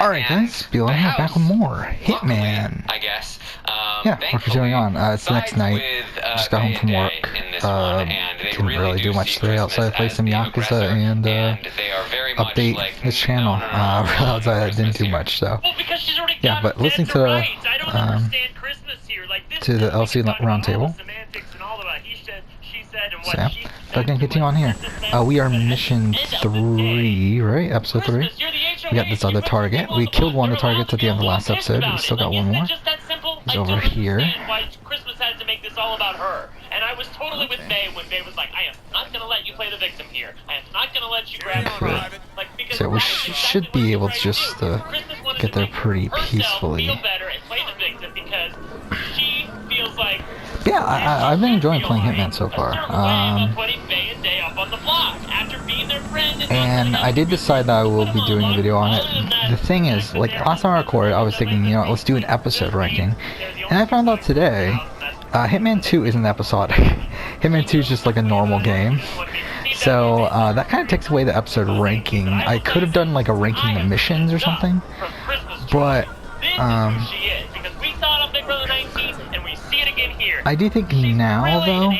Alright guys, Bill here, back with more Hitman. I guess. Yeah, we're continuing on. It's the next night. Just got home from work. Didn't really do much today outside play some Yakuza and update this channel. Realized I didn't do much, so yeah. But listening to the LC roundtable. So yeah, but gonna continue on here. We are mission 3, right? Episode 3. We got this other target. We killed one of the targets at the end of the last episode. We still got one more. He's over here. Christmas had to make this all about her. And I was totally with May when May was like, I am not going to let you play the victim here. I am not going to let you grab the gun. Like, so we should be able to just get there pretty peacefully. Yeah, I've been enjoying playing Hitman so far. And I did decide that I will be doing a video on it. The thing is, like last time I recorded, I was thinking, you know, let's do an episode ranking. And I found out today, Hitman 2 isn't episodic. Hitman 2 is just like a normal game. So that kind of takes away the episode ranking. I could have done like a ranking of missions or something. But I do think now though,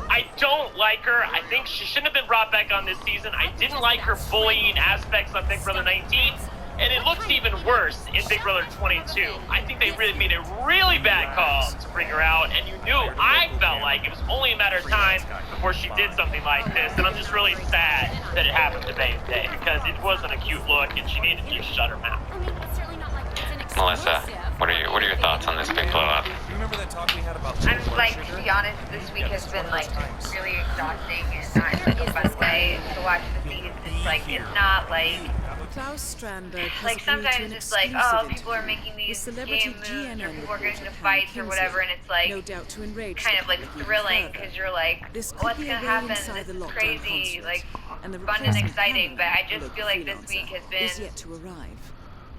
I don't like her. I think she shouldn't have been brought back on this season. I didn't like her bullying aspects on Big Brother 19, and it looks even worse in Big Brother 22. I think they really made a really bad call to bring her out, and you knew, I felt like it was only a matter of time before she did something like this, and I'm just really sad that it happened to Bay today, because it wasn't a cute look, and she needed to shut her mouth. Melissa, what are your thoughts on this big blow up? I'm like, to be honest, this week has been like really exhausting and not in a fun way to watch the feeds. It's like, it's not like sometimes it's like, oh, people are making these game moves or people are getting into fights or whatever, and it's like kind of like thrilling because you're like, what's gonna happen? This is crazy, like fun and exciting. But I just feel like this week has been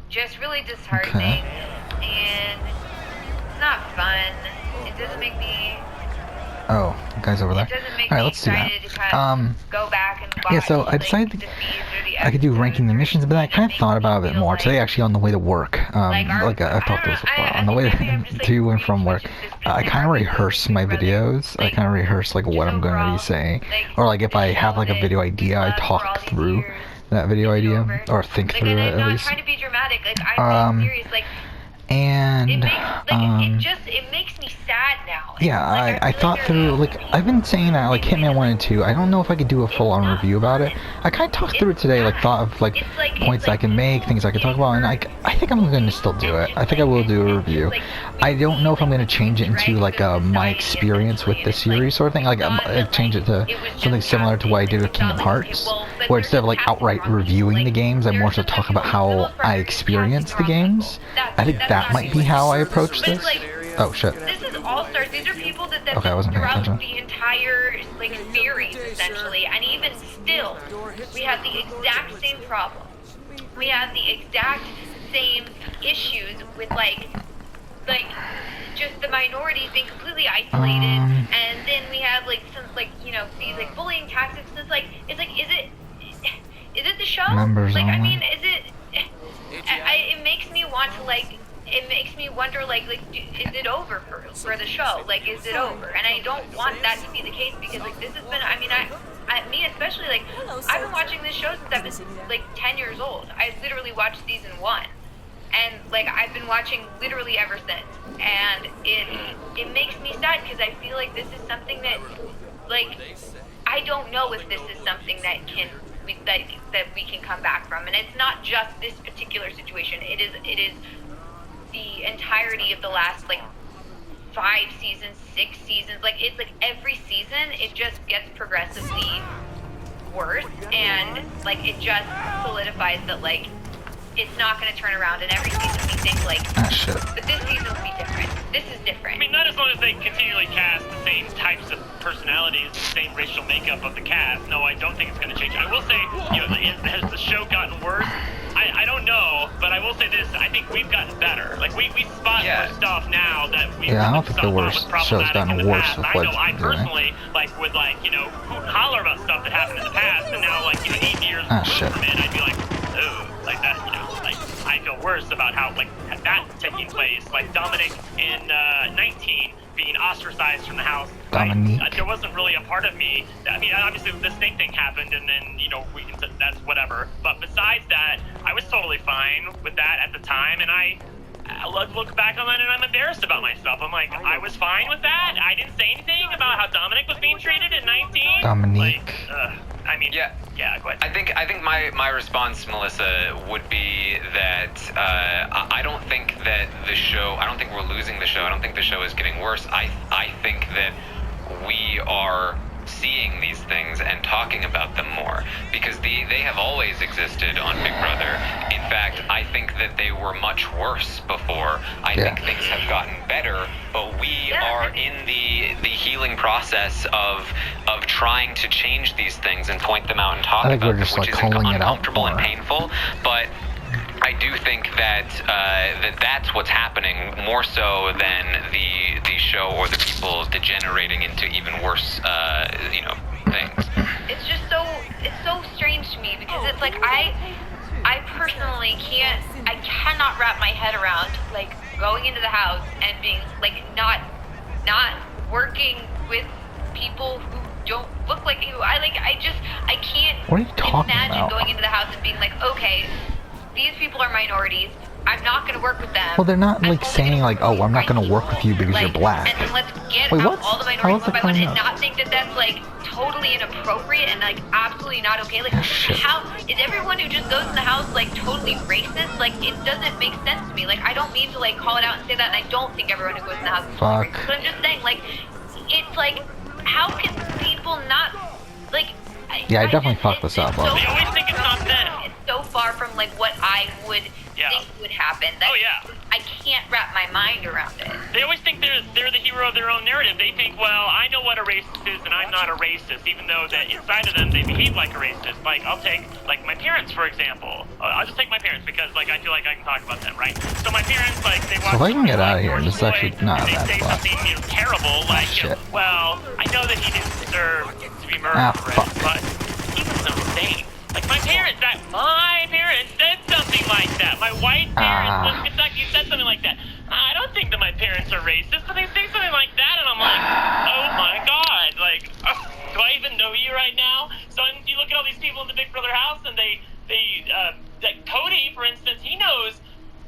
just really disheartening, and it's not fun. It doesn't make me. Oh, the guy's over there. Alright, let's do that. Go back and watch, yeah, so I decided I could do ranking the missions, but I kind of thought about it a bit more today. Actually, on the way to work, like I've talked to this before. On the way to and from work, I kind of rehearse my videos. I kind of rehearse like what I'm going to be saying, or like if I have like a video idea, I talk through that video idea, or think through it at least. And it makes me sad now. Yeah, I thought through, like, I've been saying that, like, Hitman 1 and 2, I don't know if I could do a full-on review about it. I kind of talked through it today, like, thought of, like, points I can make, things I could talk about, and I think I'm going to still do it. I think I will do a review. I don't know if I'm going to change it into, like, my experience with the series sort of thing. Like, change it to something similar to what I did with Kingdom Hearts, where instead of, like, outright reviewing the games, I more so talk about how I experienced the games. I think that might be how I approach this. Oh shit. This is all-stars. These are people that okay, I wasn't paying attention. The entire like series essentially, and even still, we have the exact same problem. We have the exact same issues with like just the minorities being completely isolated, and then we have like some these like bullying tactics. It's like is it the show? Members like only. I mean, is it? It makes me want to like. It makes me wonder, like, is it over for the show? Like, is it over? And I don't want that to be the case because, like, this has been. I mean, me especially, like, I've been watching this show since I've been like 10 years old. I literally watched season 1, and like I've been watching literally ever since. And it makes me sad because I feel like this is something that, like, I don't know if this is something that that we can come back from. And it's not just this particular situation. It is the entirety of the last like 5 seasons, 6 seasons. Like it's like every season it just gets progressively worse, and like it just solidifies that like it's not going to turn around. And every season we think like, but this season will be different. This is different. I mean, not as long as they continually cast the same types of personalities, the same racial makeup of the cast. No, I don't think it's going to change. I will say, you know, has the show gotten worse? I don't know, but I will say this: I think we've gotten better. Like we spot more stuff now that we. Yeah, I don't think the worst show's gotten worse with what I personally would holler about stuff that happened in the past, and now 8 years from it, I'd be like, oh, like that, I feel worse about how like that taking place. Like Dominic in 19 being ostracized from the house. Dominique. There wasn't really a part of me. I mean, obviously the snake thing happened, and then that's whatever. But besides that, I was totally fine with that at the time, and I look back on that and I'm embarrassed about myself. I'm like, I was fine with that. I didn't say anything about how Dominic was being treated at 19. Dominique. Like, I mean, yeah, go ahead. I think my response, Melissa, would be that I don't think that the show. I don't think we're losing the show. I don't think the show is getting worse. I think that we are seeing these things and talking about them more because they have always existed on Big Brother. In fact, I think that they were much worse before. I think things have gotten better, but we are in the healing process of trying to change these things and point them out and talk about them, which is uncomfortable and painful. But I do think that that's what's happening more so than the show or the people degenerating into even worse, things. It's just so strange to me because it's like I personally cannot wrap my head around like going into the house and being like not working with people who don't look like you. I can't What are you talking imagine about? going into the house and being like, okay, these people are minorities. I'm not going to work with them. Well, they're not like saying like, oh, I'm not going to work with you because you're black. And then let's get Wait, out what? all the minorities one by one and not think that that's like totally inappropriate and like absolutely not okay. Like, how is everyone who just goes in the house like totally racist? Like, it doesn't make sense to me. Like, I don't mean to like call it out and say that, and I don't think everyone who goes in the house is totally racist. But I'm just saying, like, it's like, how can people not like? Yeah, I definitely fucked this up. They always think it's not them. It's so far from like what I would think would happen. That I can't wrap my mind around it. They always think they're the hero of their own narrative. They think, well, I know what a racist is, and I'm not a racist, even though that inside of them they behave like a racist. Like, I'll take like my parents for example. I'll just take my parents because like I feel like I can talk about them, right? So my parents like they watch. So if I can get out of here, this is actually not that bad. They say something terrible, like well, I know that he didn't deserve to be murdered, but he was no saint. Like my parents said something like that. My white parents from Kentucky said something like that. I don't think that my parents are racist, but they say something like that, and I'm like, oh my god, like, do I even know you right now? So you look at all these people in the Big Brother house, and like Cody, for instance, he knows,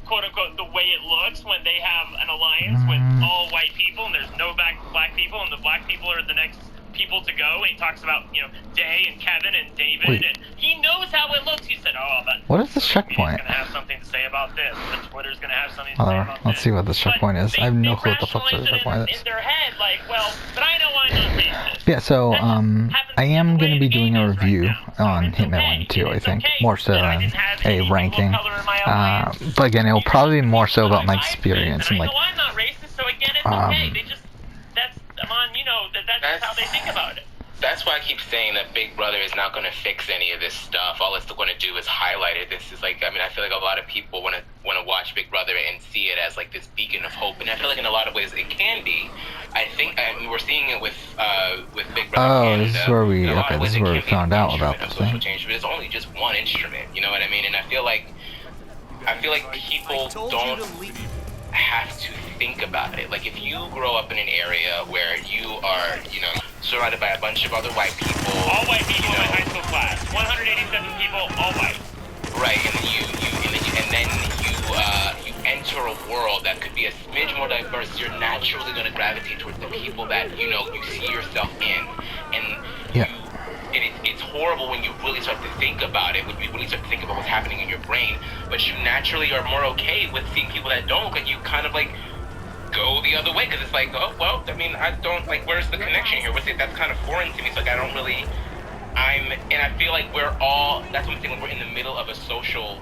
quote unquote, the way it looks when they have an alliance with all white people, and there's no black people, and the black people are the next people to go, and he talks about, Day and Kevin and David, and he knows how it looks. He said, oh, but what is this checkpoint? Twitter's gonna have something to say about this. Twitter's gonna have something to say about this. Let's see what this checkpoint is. I have no clue what the fuck this checkpoint is. In their head, like, well, but I know I'm not racist. Yeah, so, I am going to be doing a review on Hitman 1 too, I think. More so than a ranking. But again, it'll probably be more so about my experience and, like, I'm not racist, so again, it's okay. They just, that's how they think about it. That's why I keep saying that Big Brother is not going to fix any of this stuff. All it's going to do is highlight it. This is like, I feel like a lot of people want to watch Big Brother and see it as like this beacon of hope, and I feel like in a lot of ways it can be. I think we're seeing it with Big Brother. Oh, this is where we found out about this thing. Change, but it's only just one instrument. You know what I mean? And I feel like people don't have to think about it. Like, if you grow up in an area where you are, surrounded by a bunch of other white people, all white people in my high school class, 187 people, all white. Right, and then you enter a world that could be a smidge more diverse. You're naturally going to gravitate towards the people that you see yourself in, and it's horrible when you really start to think about it, when you really start to think about what's happening in your brain, but you naturally are more okay with seeing people that don't, and you kind of like go the other way, because it's like, oh, well, I mean, I don't, like, where's the connection here? That's kind of foreign to me, so like, I don't really, and I feel like we're all, that's what I'm saying, we're in the middle of a social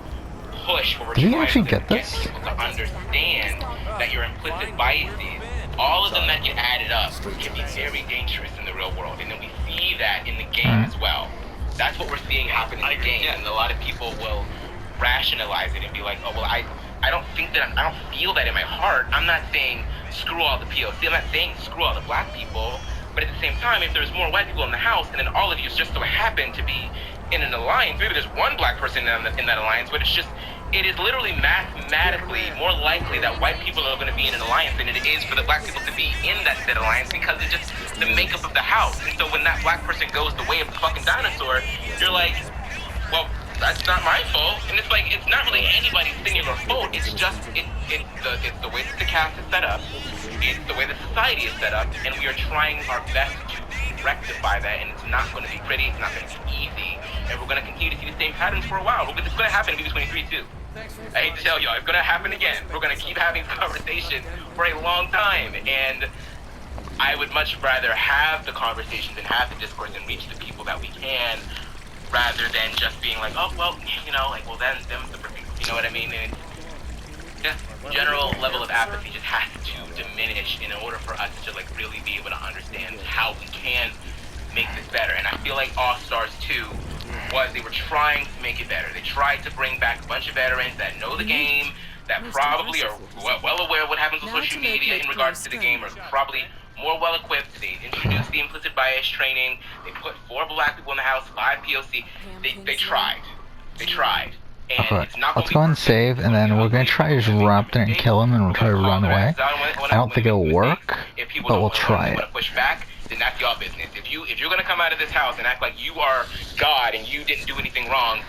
push where we're trying to get people to understand that your implicit biases, all of them that get added up, can be very dangerous in the real world, and then we see that in the game as well. That's what we're seeing happen in the game, and a lot of people will rationalize it and be like, oh, well, I don't feel that in my heart. I'm not saying screw all the POC, I'm not saying screw all the black people, but at the same time, if there's more white people in the house, and then all of you just so happen to be in an alliance, maybe there's one black person in that alliance, but it's just it is literally mathematically more likely that white people are going to be in an alliance than it is for the black people to be in that said alliance because it's just the makeup of the house. And so when that black person goes the way of the fucking dinosaur, you're like, well, that's not my fault. And it's like, it's not really anybody's singular fault. It's just, it's the way that the cast is set up. It's the way that society is set up. And we are trying our best to rectify that. And it's not going to be pretty. It's not going to be easy. And we're going to continue to see the same patterns for a while. It's going to happen in BB23 too. I hate to tell y'all, it's going to happen again. We're going to keep having this conversation for a long time. And I would much rather have the conversations and have the discourse and reach the people that we can, rather than just being like, oh, well, you know, like, well, then, them's the people, you know what I mean? And just general level of apathy just has to diminish in order for us to, like, really be able to understand how we can make this better. And I feel like All Stars 2 was, they were trying to make it better. They tried to bring back a bunch of veterans that know the game, that probably are well aware of what happens on social media in regards to the game, are probably more well-equipped. They introduced the implicit bias training. They put 4 black people in the house, 5 POC. They tried. And Okay, it's not let's go and save, and then we're gonna try to just run up there and kill him, and we'll try to run away. I don't think it'll work, but we'll try it. Push back, then that's your business. If you're gonna come out of this house and act like you are God and you didn't do anything wrong,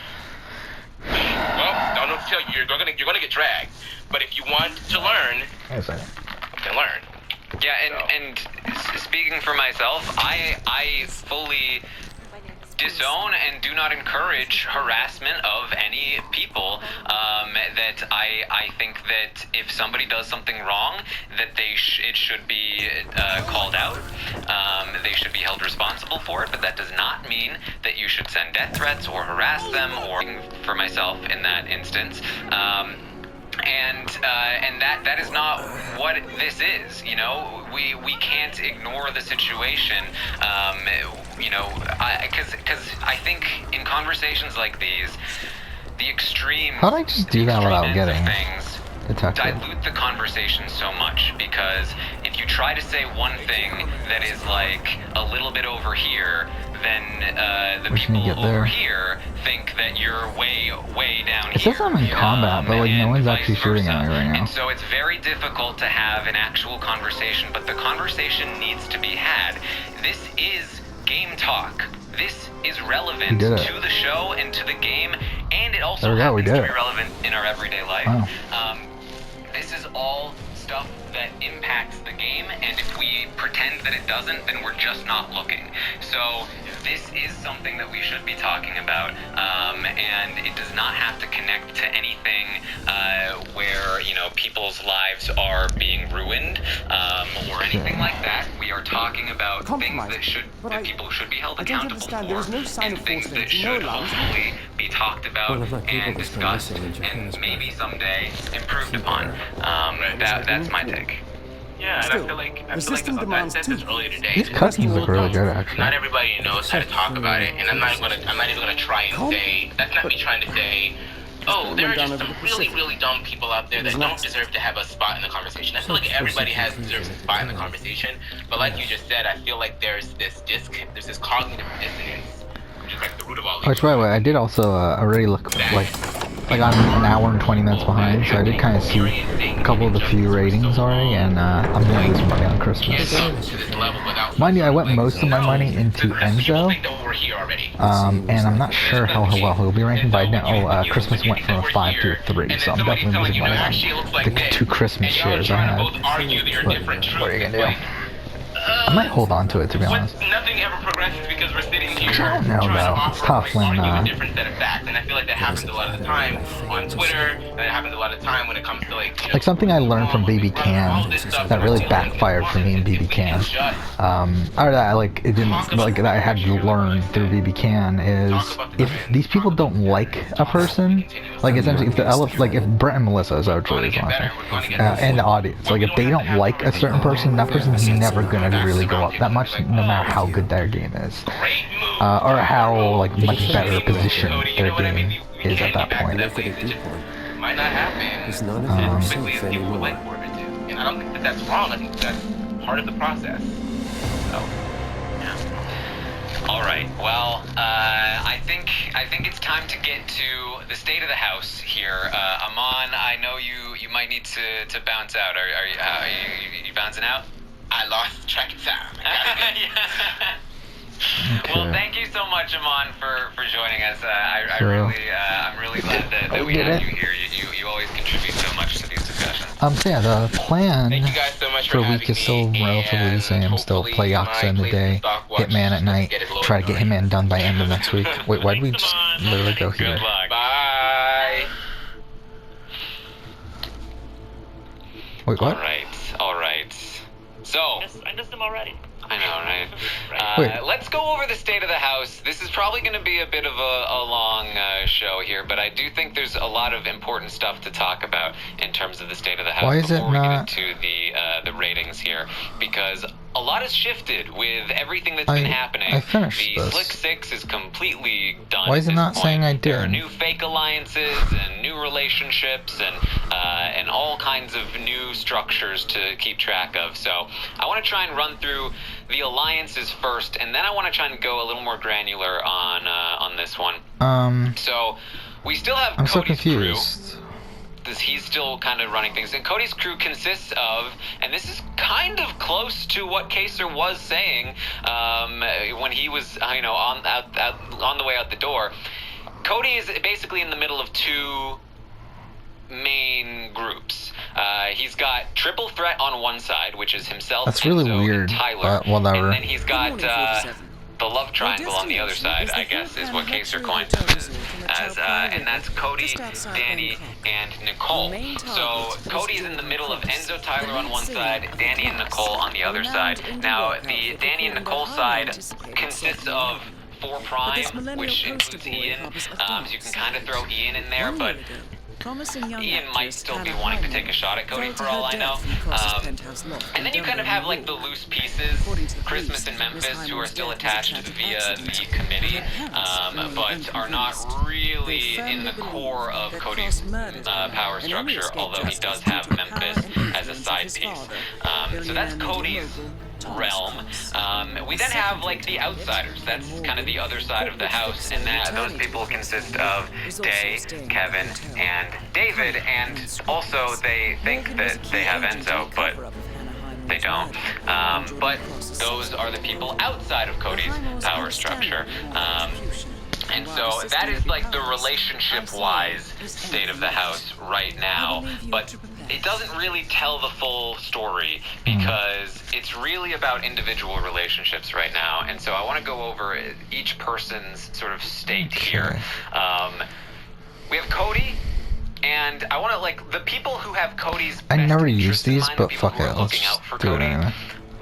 well, I don't know what to tell you. You're gonna get dragged. But if you want to learn, then learn. Yeah, and speaking for myself, I fully disown and do not encourage harassment of any people. That I think that if somebody does something wrong, that it should be called out. They should be held responsible for it, but that does not mean that you should send death threats or harass them, or for myself in that instance. And that is not what this is. You know, we can't ignore the situation. You know, because I think in conversations like these, the extreme. How'd I just do that without getting things detected? dilute the conversation so much, because if you try to say one thing that is like a little bit over here, then the people over here think that you're way down here. It says I'm in combat, but like no one's actually shooting at me right now. And so it's very difficult to have an actual conversation, but the conversation needs to be had. This is game talk. This is relevant to the show and to the game, and it also happens to be relevant in our everyday life. Wow. This is all stuff that impacts the game, and if we pretend that it doesn't, then we're just not looking. So this is something that we should be talking about, and it does not have to connect to anything where, you know, people's lives are being ruined, or anything like that. We are talking about things that people should be held accountable for, and things that should hopefully be talked about and discussed, and maybe someday improved upon. That's my take. Yeah, and I feel like I said this earlier today. These customs look really good, actually. Not everybody knows how to talk about it, and I'm not even gonna try and say, that's not me trying to say, oh, there are just some really dumb people out there that don't deserve to have a spot in the conversation. I feel like everybody deserves a spot in the conversation, but like you just said, I feel like there's this cognitive dissonance, which is like the root of all of it. Which, by the way, I did also already look like I'm an hour and 20 minutes behind, so I did kind of see a couple of the few ratings already, and I'm gonna lose money on Christmas. Mind you, I went most of my money into Enzo, and I'm not sure how well he'll be ranking, but I know Christmas went from a 5 to a 3, so I'm definitely losing money on the 2 Christmas shares I had. But what are you gonna do? I might hold on to it, to be honest. Nothing ever progresses because we're sitting here I don't know, though. It's tough when, a different set of facts, and I feel like that happens a lot of the time on Twitter, and it happens a lot of the time when it comes to, like, you know, like something I learned from BB Can that really backfired for me in BB Can. Or that it didn't, like, that I had to learn through BB Can is, if these people don't like a person, like, essentially, if Brett and Melissa is actually watching, and the audience, like, if they don't like a certain person, that person's never gonna really go up that much, no matter how good their game is, or how like much better position their game is at that point. Might not happen. It's not a quickly as people would like for it to, and I don't think that that's wrong. I think that's part of the process. So, yeah. All right. Well, I think think it's time to get to the state of the house here. Amon, I know you might need to bounce out. Are you bouncing out? I lost track of time. Yeah. Okay. Well, thank you so much, Amon, for joining us. I'm really glad that we did have it. you here. You always contribute so much to these discussions. So yeah, the plan Thank you guys so much for a having week is me, still relatively the and same. Still hopefully play Yakuza in the my day, stopwatch Hitman at night, get it loaded try to get already. Hitman done by end of next week. Wait, why did we Thanks, just Amon. literally go Good here? luck. Bye. Wait, what? All right. So, I missed him already. I know, right? Wait. Let's go over the state of the house. This is probably going to be a bit of a long show here, but I do think there's a lot of important stuff to talk about in terms of the state of the house Why is it before we not- get into the ratings here, because a lot has shifted with everything that's been happening. I finished the this. Slick Six is completely done. Why is at it this not point. saying I There are did? new fake alliances and new relationships and all kinds of new structures to keep track of. So I want to try and run through the alliances first, and then I want to try and go a little more granular on this one. So we still have I'm so Cody's crew. confused. He's still kind of running things, and Cody's crew consists of, and this is kind of close to what Kaser was saying when he was, on the way out the door. Cody is basically in the middle of two main groups. He's got Triple Threat on one side, which is himself, That's really Enzo, weird, and Tyler, but whatever. and then he's got the love triangle on the other side, I guess, is what Kaser coined as, and that's Cody, Danny, and Nicole. So Cody's in the middle of Enzo, Tyler on one side, Danny and Nicole on the other side. Now, the Danny and Nicole side consists of 4 Prime, which includes Ian, so you can kind of throw Ian in there, but Ian might still be wanting to take a shot at Cody for all I know. And then you kind of have like the loose pieces, Christmas and Memphis, who are still attached via the committee, but are not really in the core of Cody's power structure, although he does have Memphis as a side piece. So that's Cody's realm. We then have like the outsiders. That's kind of the other side of the house, and those people consist of Day, Kevin, and David, and also they think that they have Enzo, but they don't. But those are the people outside of Cody's power structure. And so that is like the relationship-wise state of the house right now, but it doesn't really tell the full story because it's really about individual relationships right now. And so I want to go over each person's sort of state here. We have Cody, and I want to like the people who have Cody's I best never interests used in these, mind, but the people fuck who it, are let's looking out for do it Cody anyway.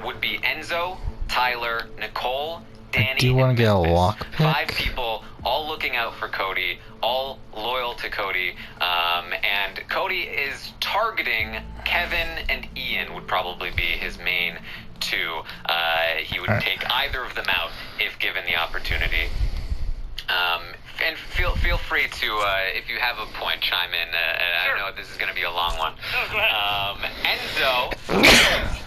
would be Enzo, Tyler, Nicole, Danny, I do want and to get a Memphis. lockpick. 5 people all looking out for Cody, all loyal to Cody, and Cody is targeting Kevin and Ian would probably be his main 2. He would take either of them out if given the opportunity. And feel free to, if you have a point, chime in. Sure. I know this is going to be a long one. No, go ahead. Enzo,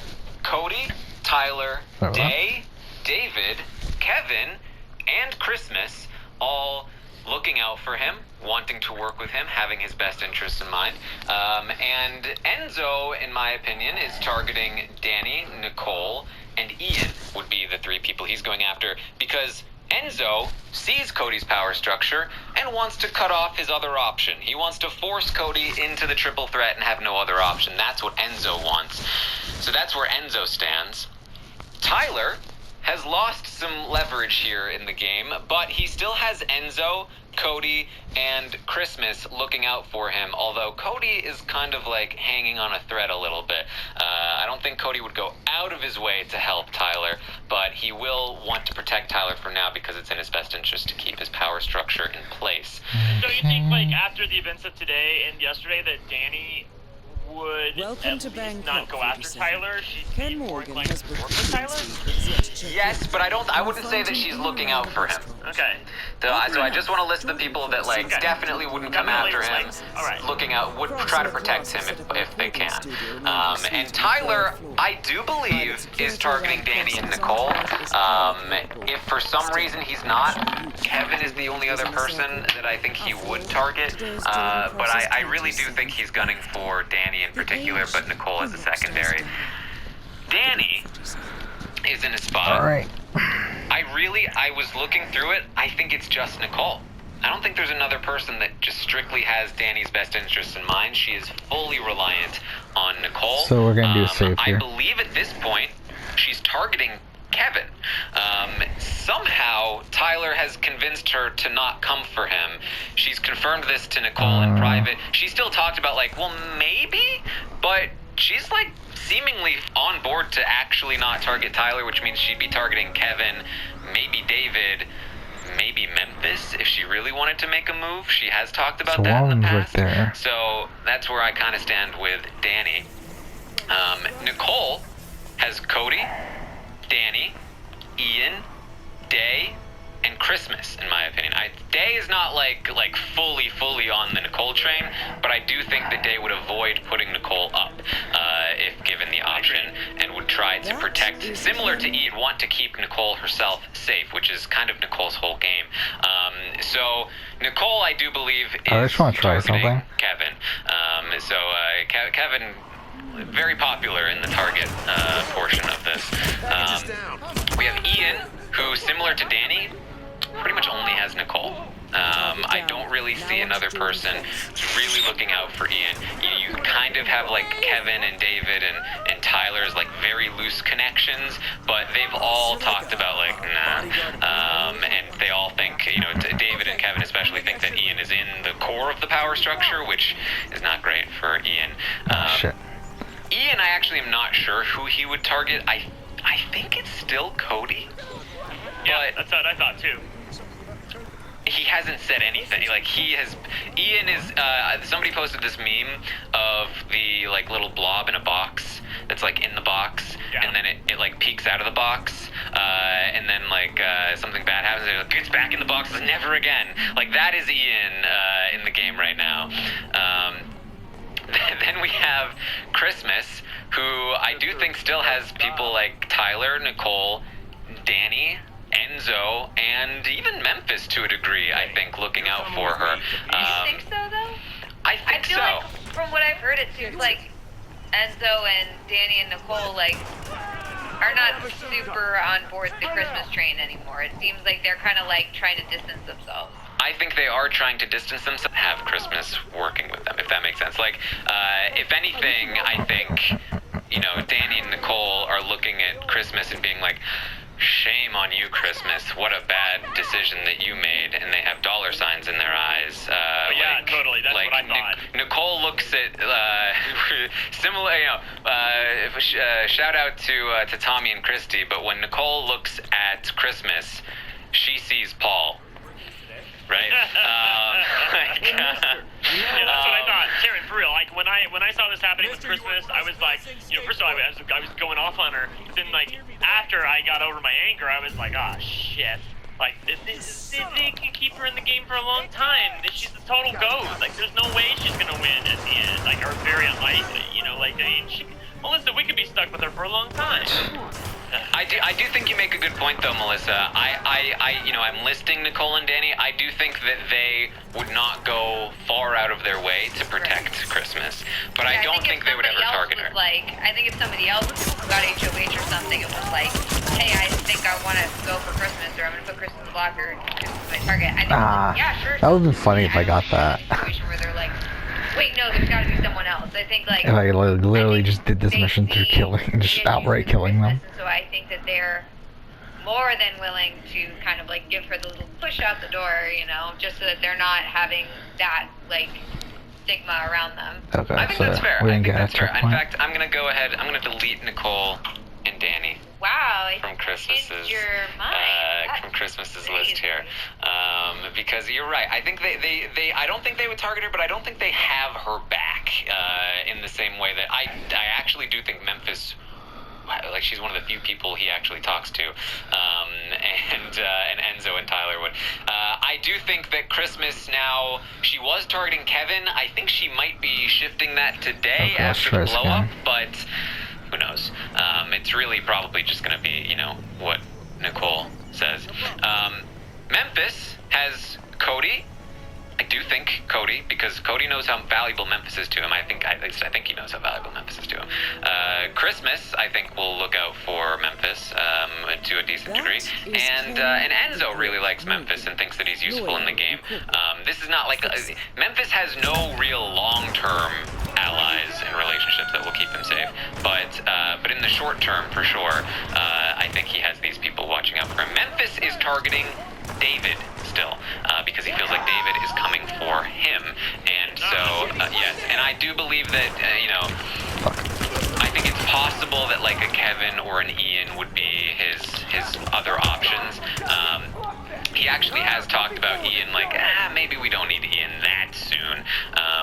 Cody, Tyler, What? Day, David, Kevin, and Christmas all looking out for him, wanting to work with him, having his best interests in mind. And Enzo, in my opinion, is targeting Danny, Nicole, and Ian would be the 3 people he's going after because Enzo sees Cody's power structure and wants to cut off his other option. He wants to force Cody into the triple threat and have no other option. That's what Enzo wants. So that's where Enzo stands. Tyler has lost some leverage here in the game, but he still has Enzo, Cody, and Christmas looking out for him, although Cody is kind of like hanging on a thread a little bit. I don't think Cody would go out of his way to help Tyler, but he will want to protect Tyler for now because it's in his best interest to keep his power structure in place. So you think, like, after the events of today and yesterday that Danny would Welcome at to least Bangkok, not go after 47. Tyler. She'd Ken be more Morgan inclined has to booked work with Tyler. Yes, but I wouldn't say that she's looking out for him. Okay. So I just want to list the people that like Okay. definitely wouldn't come after him. All right. Looking out would try to protect him if they can. And Tyler, I do believe, is targeting Danny and Nicole. If for some reason he's not, Kevin is the only other person that I think he would target. But I really do think he's gunning for Danny in particular, but Nicole as a secondary. Danny is in a spot. All right. I was looking through it. I think it's just Nicole. I don't think there's another person that just strictly has Danny's best interests in mind. She is fully reliant on Nicole. So we're gonna do a save I here. believe at this point she's targeting Kevin. Somehow Tyler has convinced her to not come for him. She's confirmed this to Nicole in private. She still talked about like, well, maybe, but she's like seemingly on board to actually not target Tyler, which means she'd be targeting Kevin, maybe David, maybe Memphis if she really wanted to make a move. She has talked about So that in the Wallen's past. right there. So that's where I kind of stand with Danny. Nicole has Cody, Danny, Ian, Day, and Christmas, in my opinion. Day is not like fully on the Nicole train, but I do think that Day would avoid putting Nicole up if given the option, and would try to protect, similar to Ian, want to keep Nicole herself safe, which is kind of Nicole's whole game. So Nicole, I do believe, is I just want to try targeting something. Kevin. Kevin, very popular in the target portion of this. We have Ian, who, similar to Danny, pretty much only has Nicole. I don't really see another person who's really looking out for Ian. You kind of have like Kevin and David and Tyler's like very loose connections, but they've all talked about like nah, and they all think, you know, David and Kevin especially think that Ian is in the core of the power structure, which is not great for Ian. Shit. Ian, I actually am not sure who he would target. I think it's still Cody. Yeah, But that's what I thought too. he hasn't said anything. Like Ian is. Somebody posted this meme of the like little blob in a box that's like in the box, Yeah. and then it like peeks out of the box, and then like something bad happens, and it gets back in the box, and never again. Like that is Ian in the game right now. Then we have Christmas, who I do think still has people like Tyler, Nicole, Danny, Enzo, and even Memphis to a degree, I think, looking out for her. You think so, though? I I think feel so. like, from what I've heard, it seems like Enzo and Danny and Nicole, like, are not super on board the Christmas train anymore. It seems like they're kind of, like, trying to distance themselves. I think they are trying to distance themselves, have Christmas working with them, if that makes sense. Like, if anything, I think, you know, Danny and Nicole are looking at Christmas and being like, shame on you, Christmas. What a bad decision that you made. And they have dollar signs in their eyes. Yeah, totally. That's what I thought. Nicole looks at, similar, you know, shout out to Tommy and Christy, but when Nicole looks at Christmas, she sees Paul. Right? Yeah, that's what I thought. Karen, for real. Like when I saw this happening with Christmas, I was like, you know, first of all, I was going off on her. But then like after I got over my anger, I was like, ah, shit. Like they can keep her in the game for a long time. She's a total ghost. Like there's no way she's gonna win at the end. Like, or very unlikely. You know, like I mean, Melissa, we could be stuck with her for a long time. I do think you make a good point though, Melissa. You know, I'm listing Nicole and Danny. I do think that they would not go far out of their way to protect Christmas, but I don't think they would ever target her. Like, I think if somebody else got HOH or something, it was like, hey, I think I want to go for Christmas, or I'm going to put Christmas in the blocker, Christmas is my target. I think, yeah, sure. That would have been funny if I got that. Situation where they're like, wait, no, there's got to be someone else. I think, like... If I literally just did this mission through killing, just outright killing them. So I think that they're more than willing to kind of, like, give her the little push out the door, you know, just so that they're not having that, like, stigma around them. Okay, I think so that's fair. we I didn't think get a that's fair. In checkpoint. fact, I'm gonna go ahead. I'm gonna delete Nicole and Danny Wow, I from think you Christmas's changed your mind. from That's Christmas's crazy. list here, because you're right. I think they I don't think they would target her, but I don't think they have her back in the same way that I actually do think Memphis, like, she's one of the few people he actually talks to, and Enzo and Tyler would. I do think that Christmas now, she was targeting Kevin. I think she might be shifting that today after the blow up, but who knows? It's really probably just going to be, you know, what Nicole says. Memphis has Cody. I do think Cody, because Cody knows how valuable Memphis is to him. I think he knows how valuable Memphis is to him. Christmas, I think, will look out for Memphis to a decent degree. And Enzo really likes Memphis and thinks that he's useful in the game. This is not like... Memphis has no real long-term allies and relationships that will keep him safe. But in the short term, for sure, I think he has these people watching out for him. Memphis is targeting David still, because he feels like David is coming for him, and so yes, and I do believe that you know, I think it's possible that like a Kevin or an Ian would be his other options. He actually has talked about Ian, like, maybe we don't need Ian that soon.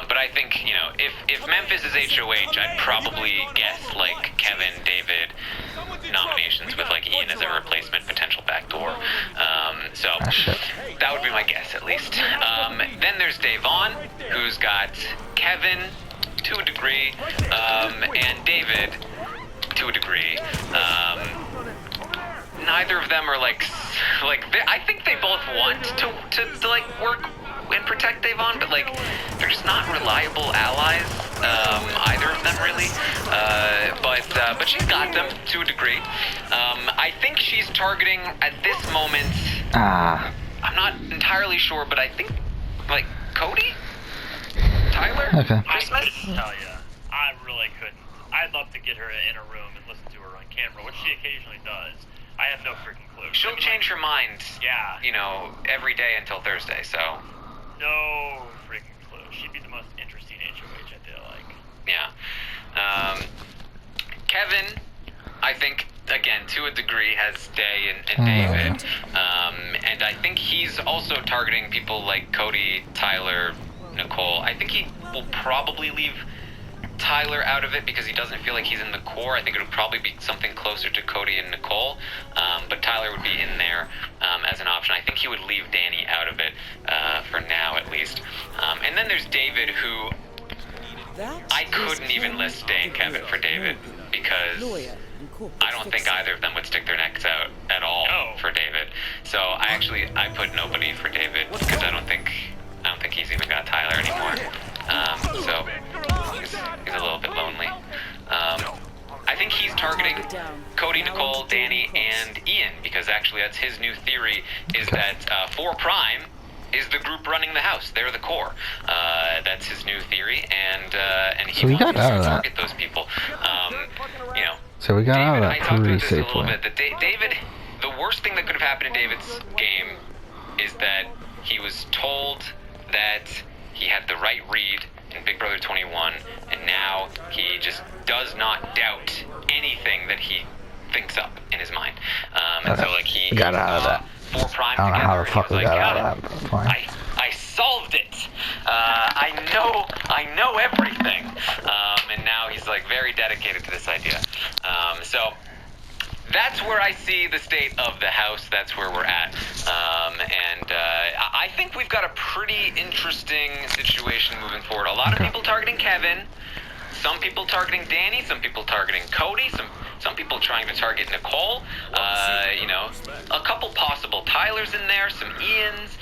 But I think, you know, if Memphis is HOH, I'd probably guess, like, Kevin, David nominations with, like, Ian as a replacement potential backdoor. So that would be my guess, at least. Then there's Davon, who's got Kevin, to a degree, and David, to a degree. Neither of them are like I think they both want to like work and protect Davon, but like they're just not reliable allies, either of them really. But she's got them to a degree. I think she's targeting at this moment. I'm not entirely sure, but I think like Cody, Tyler, Christmas. I couldn't tell you. I really couldn't. I'd love to get her in a room and listen to her on camera, which she occasionally does. I have no freaking clue. She'll change her mind. Yeah. You know, every day until Thursday. So. No freaking clue. She'd be the most interesting HOH, I feel like. Yeah. Kevin, I think, again, to a degree, has Day and David. And I think he's also targeting people like Cody, Tyler, Nicole. I think he will probably leave Tyler out of it because he doesn't feel like he's in the core. I think it would probably be something closer to Cody and Nicole, but Tyler would be in there as an option. I think he would leave Danny out of it for now, at least. And then there's David, who I couldn't even list Day and Kevin for David because I don't think either of them would stick their necks out at all for David. So I put nobody for David because I don't think he's even got Tyler anymore. So he's a little bit lonely. I think he's targeting Cody, Nicole, Danny, and Ian because actually that's his new theory is that 4 Prime is the group running the house. They're the core. That's his new theory, and he wants to target those people. You know. So we got David, out of that I talked about pretty this a little safely. bit. David, the worst thing that could have happened in David's game is that he was told that he had the right read in Big Brother 21, and now he just does not doubt anything that he thinks up in his mind. And so, like, he got out of that. 4 Prime I don't know how the together, fuck and we he was got like, out of that, but fine. I solved it. I know everything. And now he's like very dedicated to this idea. So that's where I see the state of the house. That's where we're at. I think we've got a pretty interesting situation moving forward. A lot of people targeting Kevin. Some people targeting Danny. Some people targeting Cody. Some people trying to target Nicole. You know, a couple possible Tylers in there. Some Ians.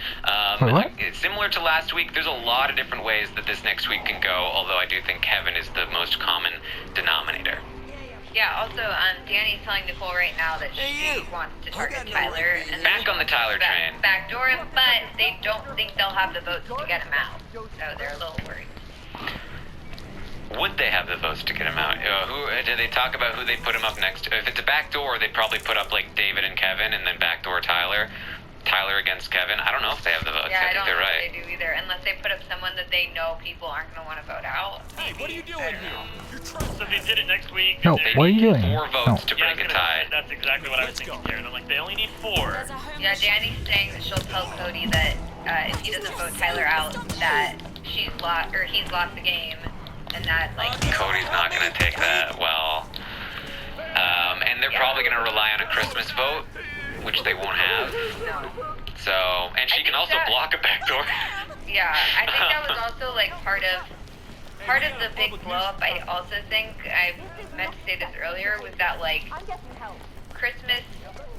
Similar to last week, there's a lot of different ways that this next week can go. Although I do think Kevin is the most common denominator. Yeah, also, Danny's telling Nicole right now that she wants to target Tyler. And Back on the Tyler train. Backdoor him, but they don't think they'll have the votes to get him out. So they're a little worried. Would they have the votes to get him out? Did they talk about who they put him up next to? If it's a backdoor, they'd probably put up, like, David and Kevin, and then backdoor Tyler. Tyler against Kevin. I don't know if they have the votes. Yeah, I think they're right. I don't think they do either, unless they put up someone that they know people aren't going to want to vote out. Maybe. What are you doing here? So they did it next week. No, what are you doing? 4 votes to break a tie. That's exactly what I was thinking here. And I'm like, they only need 4. Yeah, Danny's saying that she'll tell Cody that if he doesn't vote Tyler out, that he's lost the game, and that like Cody's not gonna take that well. And they're probably gonna rely on a Christmas vote, which they won't have. no. So, and she can also block a backdoor. Yeah, I think that was also like part of the big blow up. I also think I meant to say this earlier was that like Christmas,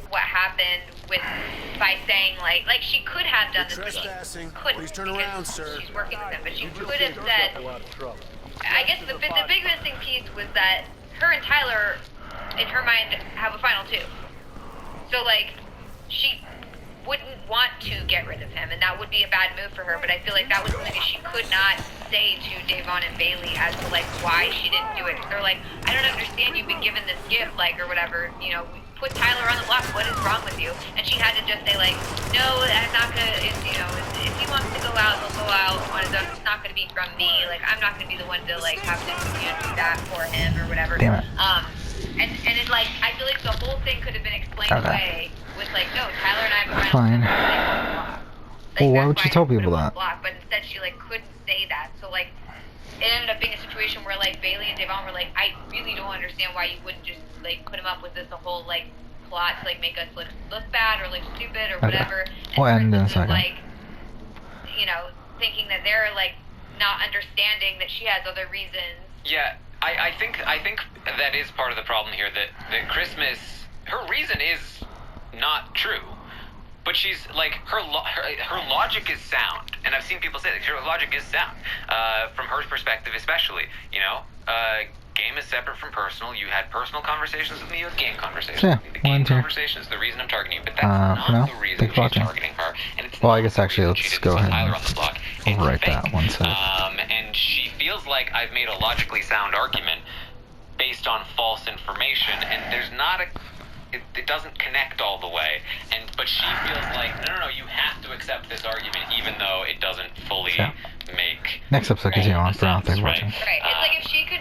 what happened with by saying like she could have done this. Trespassing. Couldn't, Please turn because around, sir. She's working with them, but she could have said. I guess the big missing piece was that her and Tyler, in her mind, have a final two. So like she wouldn't want to get rid of him, and that would be a bad move for her, but I feel like that was something that she could not say to Davon and Bailey as to like why she didn't do it. They're like, I don't understand, you've been given this gift, like, or whatever, you know, put Tyler on the block, what is wrong with you? And she had to just say like, no, I'm not gonna, if he wants to go out, he'll go out on his own. It's not gonna be from me, like I'm not gonna be the one to like have to do that for him or whatever. Damn it. And it's like, I feel like the whole thing could have been explained away with like, no, Tyler and I have a Fine. Well, why would she tell people that? Block, but instead she like couldn't say that. So like, it ended up being a situation where like Bailey and Davon were like, I really don't understand why you wouldn't just like put him up with this whole like plot to like make us look bad or look stupid or whatever. We'll end in a Chris was, second. like, you know, thinking that they're like not understanding that she has other reasons. Yeah, I think that is part of the problem here. That Christmas, her reason is not true, but she's like her logic is sound, and I've seen people say that her logic is sound from her perspective, especially. You know, game is separate from personal. You had personal conversations with me, you had game conversations. Yeah, with me. The game conversation is the reason I'm targeting you, but that's not the reason she's targeting her. And it's well, I guess actually let's go ahead Tyler on the block. It's overwrite fake. that one sec. And she feels like I've made a logically sound argument based on false information, and there's not a. It doesn't connect all the way, but she feels like no, you have to accept this argument, even though it doesn't fully make. Next episode, continue on for out there sense, watching. Right. It's like if she could